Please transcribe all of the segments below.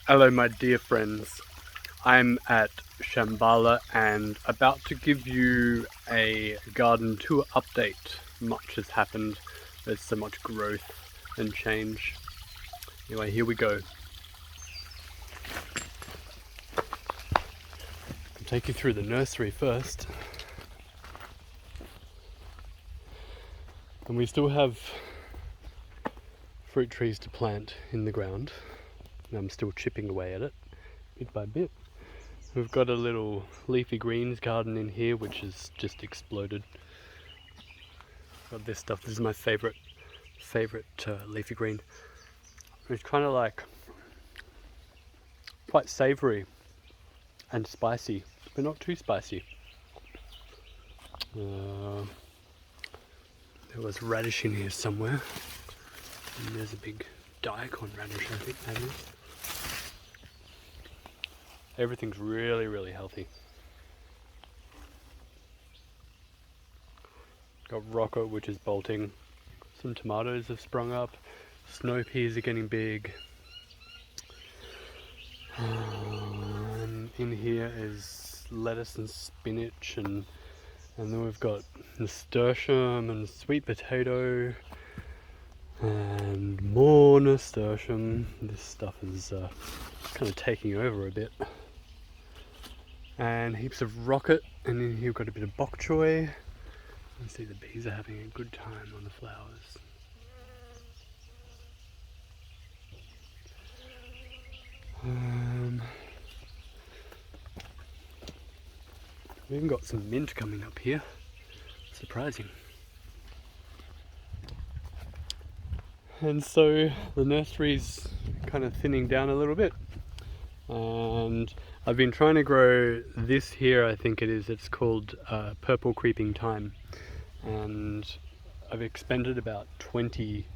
Hello my dear friends, I'm at Shamballa and about to give you a garden tour update. Much has happened, there's so much growth and change. Anyway, here we go. I'll take you through the nursery first. And we still have fruit trees to plant in the ground. And I'm still chipping away at it, bit by bit. We've got a little leafy greens garden in here which has just exploded. Got this stuff, this is my favorite leafy green. It's kind of like quite savory and spicy, but not too spicy. There was radish in here somewhere. And there's a big daikon radish, I think that is. Everything's really healthy. Got rocco, which is bolting. Some tomatoes have sprung up. Snow peas are getting big. In here is lettuce and spinach, and then we've got nasturtium and sweet potato and more nasturtium. This stuff is kind of taking over a bit. And heaps of rocket, and in here we've got a bit of bok choy. You can see the bees are having a good time on the flowers. We even got some mint coming up here. Surprising. And so the nursery's kind of thinning down a little bit. And I've been trying to grow this here, I think it is, it's called purple creeping thyme. And I've expended about 20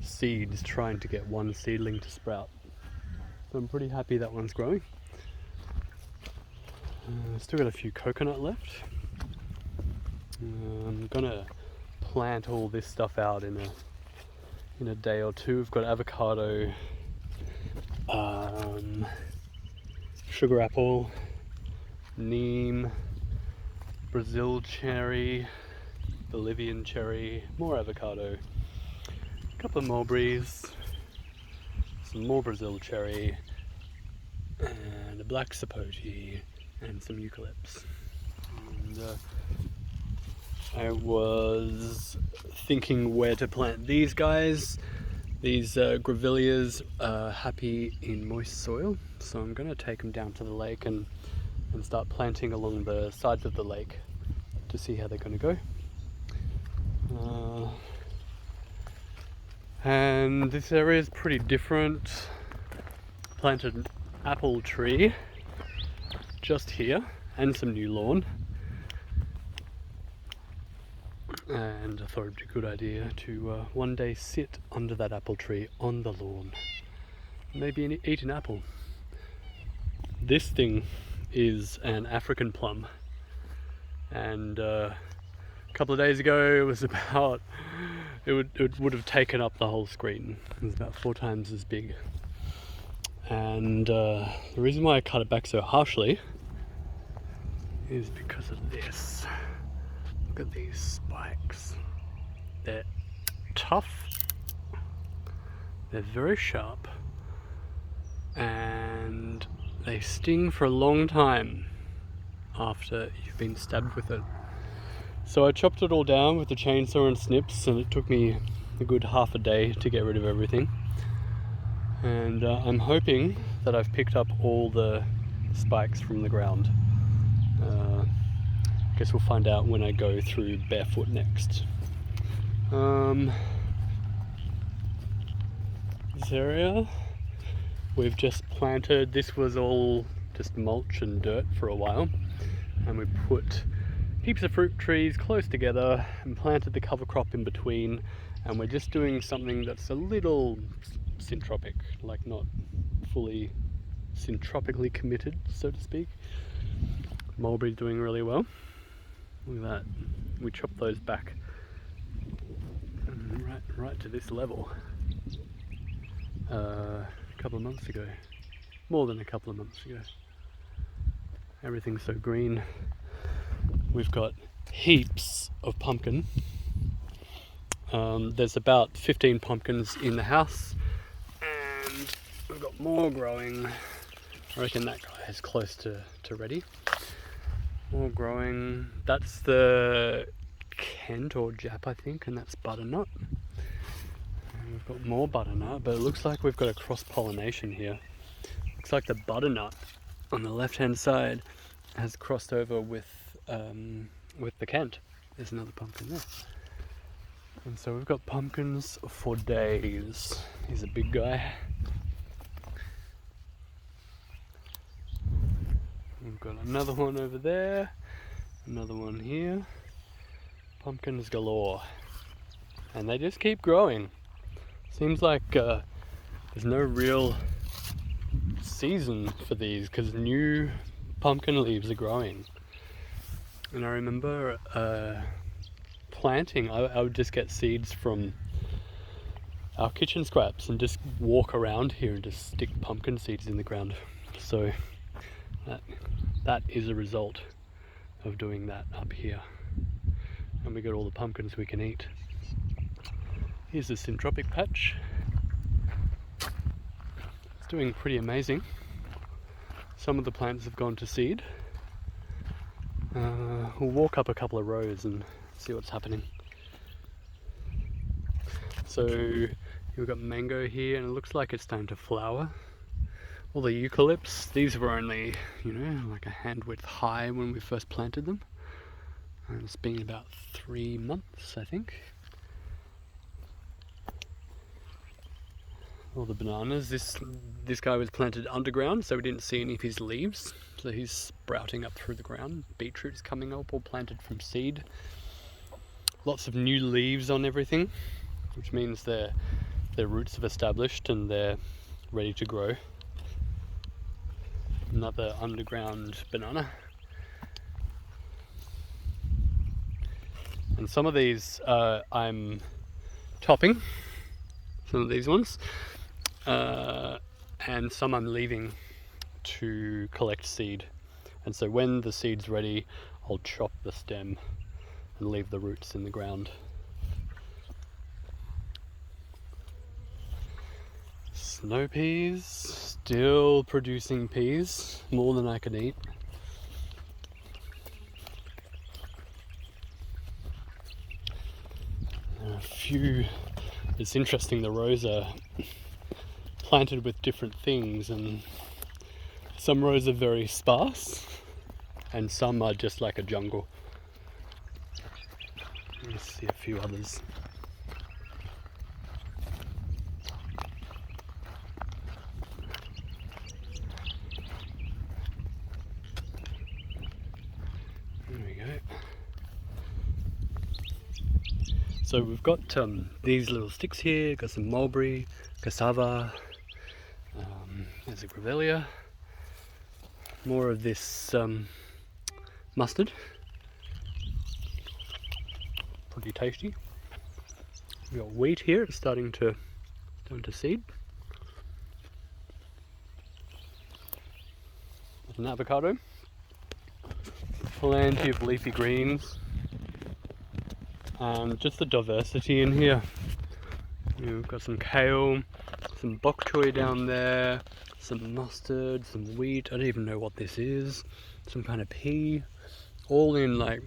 seeds trying to get one seedling to sprout. So I'm pretty happy that one's growing. Still got a few coconut left. I'm gonna plant all this stuff out in a day or two. We've got avocado, sugar apple, neem, Brazil cherry, Bolivian cherry, more avocado, a couple of mulberries, some more Brazil cherry, and a black sapote, and some eucalypts. And, I was thinking where to plant these guys. These grevilleas are happy in moist soil, so I'm going to take them down to the lake and start planting along the sides of the lake to see how they're going to go. And this area is pretty different. Planted an apple tree just here and some new lawn. And I thought it'd be a good idea to one day sit under that apple tree on the lawn. Maybe eat an apple. This thing is an African plum. And a couple of days ago it was about, it would have taken up the whole screen. It was about 4 times as big. And the reason why I cut it back so harshly is because of this. Look at these spikes. They're tough, they're very sharp, and they sting for a long time after you've been stabbed with it. So I chopped it all down with the chainsaw and snips, and it took me a good half a day to get rid of everything. And I'm hoping that I've picked up all the spikes from the ground. Guess we'll find out when I go through barefoot next. This area we've just planted. This was all just mulch and dirt for a while, and we put heaps of fruit trees close together and planted the cover crop in between, and we're just doing something that's a little syntropic, like not fully syntropically committed, so to speak. Mulberry's doing really well. Look at that. We chopped those back right to this level a couple of months ago. more than a couple of months ago. Everything's so green. We've got heaps of pumpkin. There's about 15 pumpkins in the house, and we've got more growing. I reckon that guy is close to ready. More growing. That's the Kent or Jap, I think, and that's butternut. And we've got more butternut, but it looks like we've got a cross-pollination here. Looks like the butternut on the left-hand side has crossed over with the Kent. There's another pumpkin there. And so we've got pumpkins for days. He's a big guy. We've got another one over there, another one here. Pumpkins galore. And they just keep growing. Seems like there's no real season for these because new pumpkin leaves are growing. And I remember planting, I would just get seeds from our kitchen scraps and just walk around here and just stick pumpkin seeds in the ground. So that is a result of doing that up here. And we got all the pumpkins we can eat. Here's the syntropic patch. It's doing pretty amazing. Some of the plants have gone to seed. We'll walk up a couple of rows and see what's happening. So we've got mango here, and it looks like it's starting to flower. All the eucalypts, these were only, like a hand width high when we first planted them. And it's been about 3 months, I think. All the bananas, this guy was planted underground, so we didn't see any of his leaves. So he's sprouting up through the ground. Beetroot's coming up, all planted from seed. Lots of new leaves on everything, which means their roots have established and they're ready to grow. Another underground banana. And some of these I'm topping, some of these ones, and some I'm leaving to collect seed. And so when the seed's ready, I'll chop the stem and leave the roots in the ground. Snow peas, still producing peas, more than I can eat. A few, it's interesting, the rows are planted with different things, and some rows are very sparse and some are just like a jungle. Let's see a few others. There we go. So we've got these little sticks here, got some mulberry, cassava, there's a grevillea, more of this mustard, pretty tasty. We've got wheat here, it's starting to seed. There's an avocado, plenty of leafy greens. Just the diversity in here. We've got some kale, some bok choy down there, some mustard, some wheat, I don't even know what this is, some kind of pea, all in like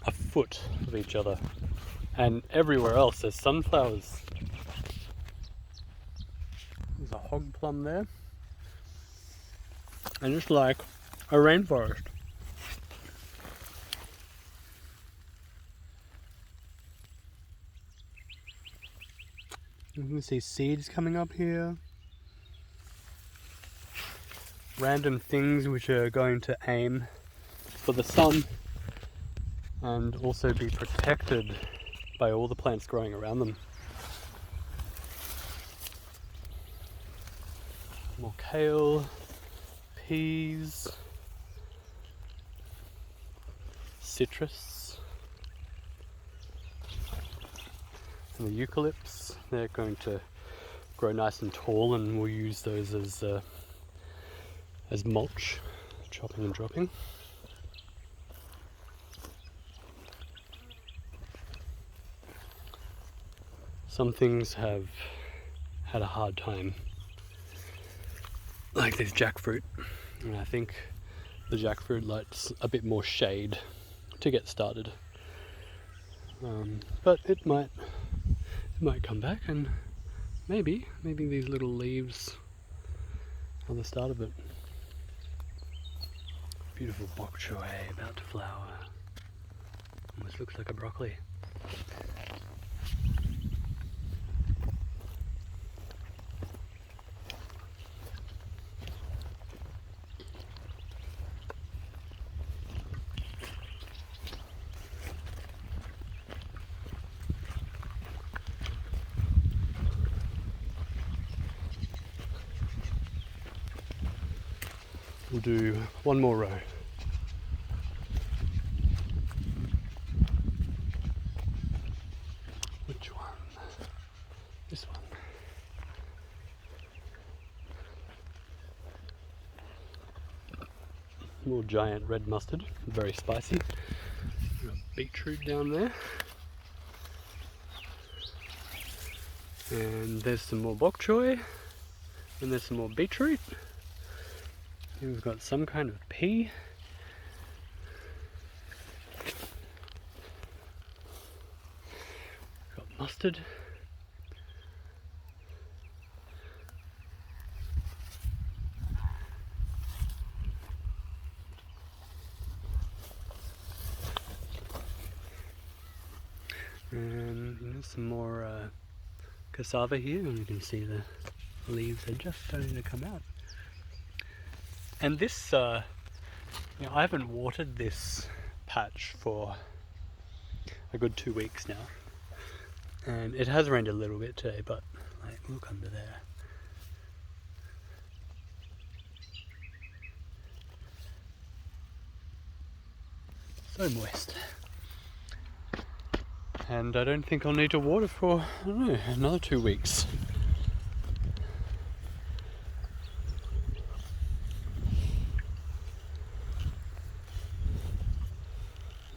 a foot of each other. And everywhere else there's sunflowers. There's a hog plum there. And it's like a rainforest. You can see seeds coming up here. Random things which are going to aim for the sun and also be protected by all the plants growing around them. More kale, peas, citrus. And the eucalypts, they're going to grow nice and tall, and we'll use those as as mulch, chopping and dropping. Some things have had a hard time, like this jackfruit, and I think the jackfruit likes a bit more shade to get started. But it might come back, and maybe these little leaves are the start of it. Beautiful bok choy about to flower. Almost looks like a broccoli. We'll do one more row. Which one? This one. More giant red mustard, very spicy. Got beetroot down there. And there's some more bok choy. And there's some more beetroot. And we've got some kind of pea. Got mustard. And some more cassava here, and you can see the leaves are just starting to come out. And this, I haven't watered this patch for a good 2 weeks now, and it has rained a little bit today, but like, look under there. So moist. And I don't think I'll need to water for, I don't know, another 2 weeks.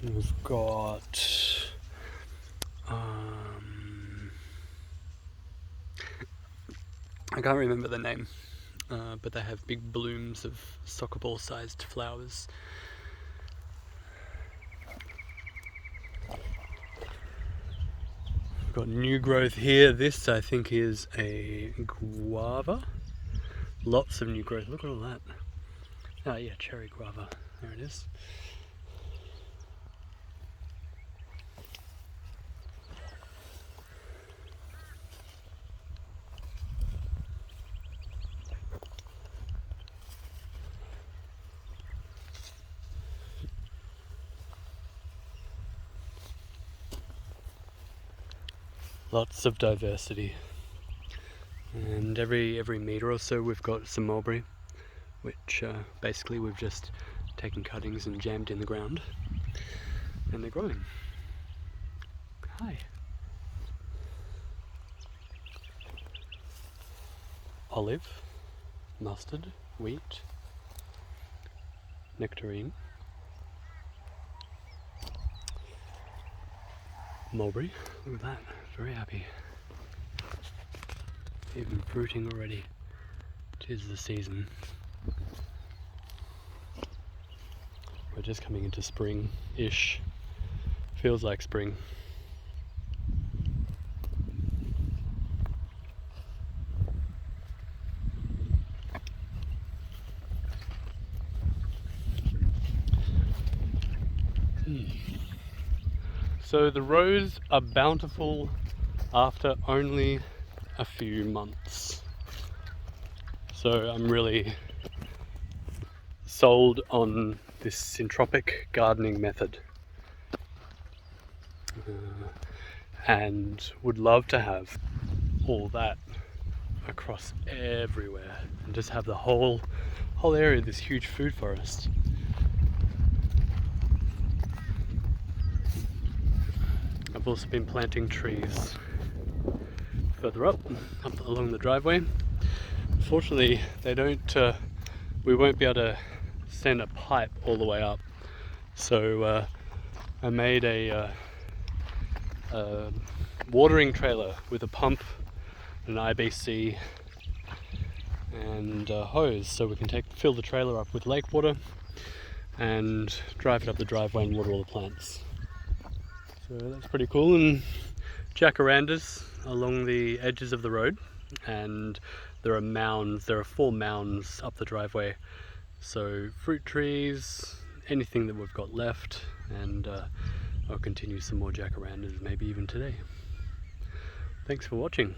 We've got I can't remember the name, but they have big blooms of soccer ball sized flowers. We've got new growth here. This I think is a guava. Lots of new growth. Look at all that. Oh yeah, cherry guava. There it is. Lots of diversity, and every metre or so we've got some mulberry, which basically we've just taken cuttings and jammed in the ground, and they're growing. Hi. Olive, mustard, wheat, nectarine, mulberry. Look at that. Very happy. Even fruiting already. 'Tis the season. We're just coming into spring-ish. Feels like spring. So the rows are bountiful after only a few months. So I'm really sold on this syntropic gardening method, and would love to have all that across everywhere and just have the whole area this huge food forest. I've also been planting trees further up along the driveway. Unfortunately, they don't we won't be able to send a pipe all the way up. So I made a watering trailer with a pump, an IBC and a hose, so we can fill the trailer up with lake water and drive it up the driveway and water all the plants. So that's pretty cool. And jacarandas along the edges of the road, and there are mounds, there are 4 mounds up the driveway, so fruit trees, anything that we've got left, and I'll continue some more jacarandas maybe even today. Thanks for watching.